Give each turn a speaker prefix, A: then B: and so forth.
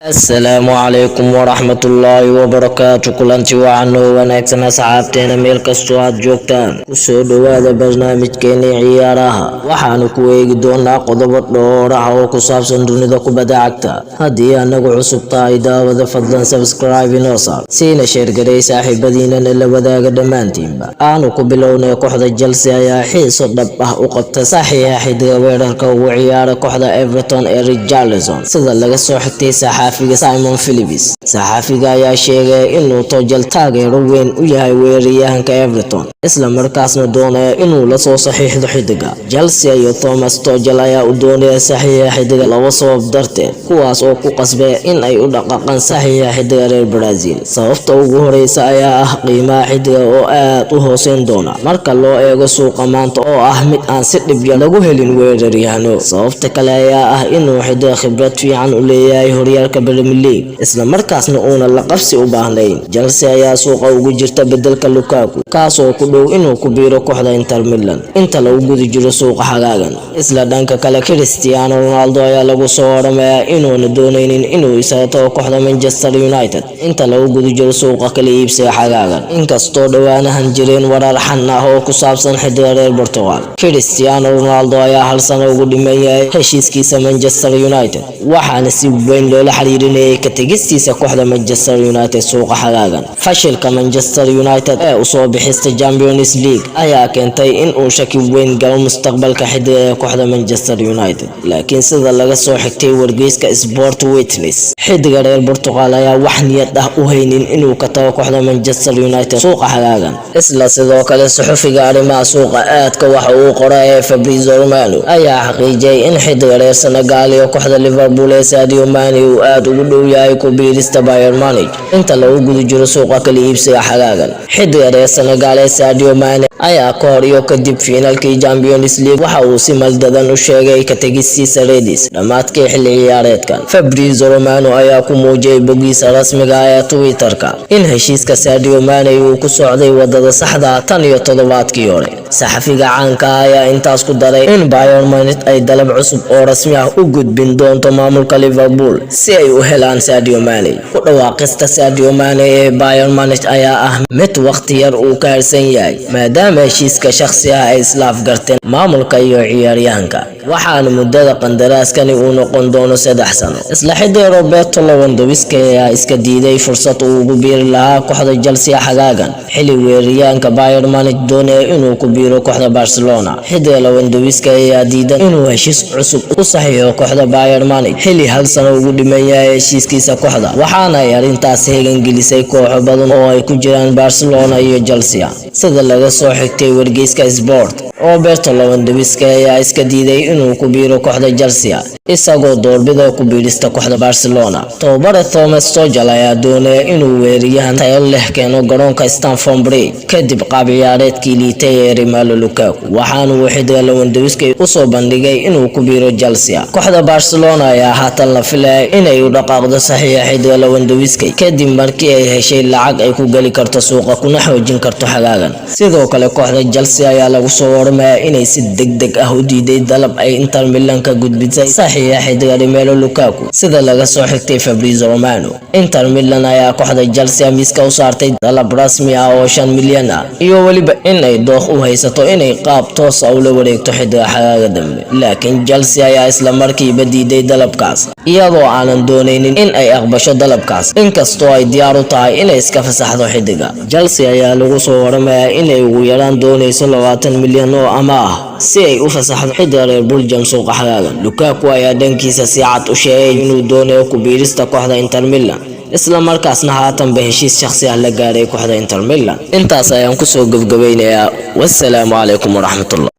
A: السلام عليكم ورحمة الله وبركاته kulanti wacan oo wanaagsan asxaabteena meel kastoo aad joogtaan kusoo dhawaada barnaamijkeena ciyaaraha waxaanu ku eegi doonaa qodobo dhowr ah oo ku saabsan dunida kubadda cagta haddii anagu cusub tahay daawada fadlan subscribe inoo saar siina sheer garay saaxiibadiinana la wadaaga dhammaantiinba aanu ku bilownay kooxda Chelsea ayaa xiiso dhab ah u qabtay saxiixa xidiga weerarka ugu ciyaara kooxda Everton Richarlison sida laga soo xigtay Simon Phillips saxafiga ayaa sheegay inuu Tuchel taageero weyn u yahay weeraryahanka Everton isla markaasna doonaya inuu la soo saxiixdo xidiga Chelsea iyo Thomas Tuchel ayaa u doonaya saxiixa xidiga laba sabab darteed kuwaas oo ku qasbay in ay u dhaqaaqaan saxiixa xidiga reer Brazil sababta ugu horeysa ayaa ah qiimaha xidiga oo aad u hooseyn doona marka loo eego suuqa maanta oo ah mid aan si dhib yar lagu helin weeraryahano sababta kale ayaa ah inuu xidiga khibrad fiican u leeyahay horyaalka Premier League isla markaasna uuna la qabsi u baahnayn Chelsea ayaa suuqa ugu jirta bedelka Lukaku kaas oo ku dhow inuu ku biiro kooxda Inter Milan inta lagu guda jiro suuqa xagaagan isla dhanka kale Cristiano Ronaldo ayaa lagu soo waramayaa inuuna doonaynin inuu isaga tago kooxda Manchester United inta lagu guda jiro suuqa kala iibsiga xagaagan inkastoo dhawaanahan jireen warar xan ah oo ku saabsan xidiga reer Portugal Cristiano Ronaldo ayaa hal sano ugu dhimayay heshiiskiisa Manchester United waxaana si weyn loola xiriirinayay ka tagistiisa kooxda Manchester United suuqa xagaagan fashilka Manchester United ee u soo bixista Champions League ayaa keentay in uu shaki weyn galo mustaqbalka xidiga ee kooxda Manchester United laakiin sida laga soo xigtay wargeyska Sport Witness xidiga reer Portugal ayaa wax niyad ah u haynin inuu ka tago kooxda Manchester United suuqa xagaagan isla sidoo kale saxafiga arrimaha suuqa aadka waxa uu qoray Fabrizio Romano ayaa xaqiijiyay in xidiga reer Senegal iyo kooxda Liverpool ee Sadio Mane uu aad ugu dhow yahay ku biirista Bayern Munich inta lagu guda jiro suuqa kala iibsiga xagaagan xidiga reer Senegal ee Sadio Mane ayaa ka hor iyo kadib finaalkii Champions League waxa uu si maldadan u sheegay ka tagistiisa Reds dhamaadkii xilli ciyaareedkan Fabrizio Romano ayaa ku muujiyay bogiisa rasmiga ah ee Twitter-ka in heshiiska Sadio Mane uu ku socday wadada saxda ah tan iyo toddobaadkii hore saxafiga caanka ayaa intaas ku daray in Bayern Munich ay dalab cusub oo rasmi ah u gudbin doonto maamulka Liverpool si ay u helaan Sadio Mane ku dhawaaqista Sadio Mane ee Bayern Munich ayaa ah mid waqti yar uu ka harsan yahay maadaama heshiiska shakhsi ah ay islaaf garteen maamulka iyo ciyaaryahanka waxaana muddada qandaraaskani uu noqon doono 3 sano isla xidiga Roberto Lewandowski ayaa iska diiday fursad uu ugu biiri lahaa kooxda Chelsea xagaagan xilli weeraryahanka Bayern Munich doonaya inuu ku biiro kooxda Barcelona xidiga Lewandowski ayaa diiday inuu heshiis cusub u saxiixo kooxda Bayern Munich xilli hal sano ugu dhimayay heshiiskiisa kooxda waxaana ay arrintaas heegan gelisay kooxo badan oo ay ku jiraan Barcelona iyo Chelsea sida laga soo xigtay wargeyska Sport Roberto Lewandowski ayaa iska diiday inuu ku biiro kooxda Chelsea isagoo doorbida ku biirista kooxda Barcelona tababare Thomas Tuchel ayaa doonaya inuu weeraryahan tayo leh keeno garoonka Stamford Bridge kadib qaab ciyaareedkii liitay ee Romelu Lukaku waxaana uu xidiga Lewandowski u soo bandhigay inuu ku biiro Chelsea kooxda Barcelona ayaa haatan la filayay inay u dhaqaaqdo saxiixa xidiga Lewandowski kadib markii ay heshay lacag ay ku gali karto suuqa kuna xoojin karto xagaagan sidoo kale kooxda Chelsea ayaa lagu soo waramayaa inay si degdeg ah u diiday dalab ay Inter Milan ka gudbisay saxiixa xidiga Romelu Lukaku sida laga soo xigtay Fabrizio Romano Inter Milan ayaa kooxda Chelsea miiska u saartay dalab rasmi ah oo 5 milyan ah iyo waliba in ay dooq u haysato inay qaab toos ah ula wareegto xidiga xagaaga dambe laakiin Chelsea ayaa isla markiiba diiday dalabkaas iyadoo aanan doonaynin in ay aqbasho dalabkaas inkastoo ay diyaar u tahay inay iska fasaxdo xidiga Chelsea ayaa lagu soo waramayaa inay ugu yaraan doonayso 20 milyan oo amaah si ay u fasaxdo xidiga reer Belgium suuqa xagaagan Lukaku ayaa dhankiisa si cad u sheegay inuu doonayo ku biirista kooxda Inter Milan isla markaasna haatan ba heshiis shakhsi ah la gaaray kooxda Inter Milan intaas ayaan ku soo gabagabaynayaa wassalaamu calaykum waraxmatullaah